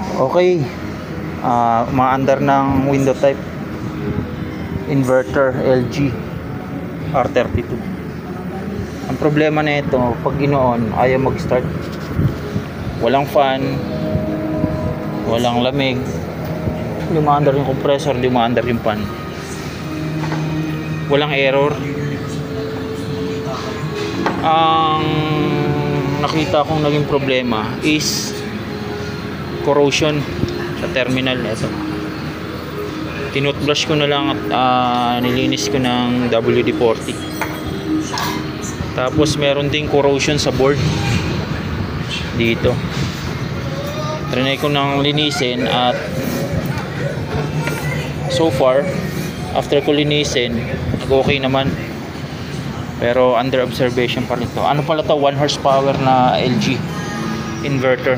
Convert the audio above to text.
Okay, umaandar ng window type inverter LG R32. Ang problema na ito, pag ginoon ayaw mag start, walang fan, walang lamig, umaandar yung compressor, umaandar yung fan, walang error. Ang nakita kong naging problema is corrosion sa terminal nito. Tinutbrush ko na lang at nilinis ko ng WD-40. Tapos meron ding corrosion sa board dito. Trinay ko nang linisin at so far after ko linisin nag-okay naman, pero under observation pa rin to. Ano pala to, 1 horsepower na LG inverter.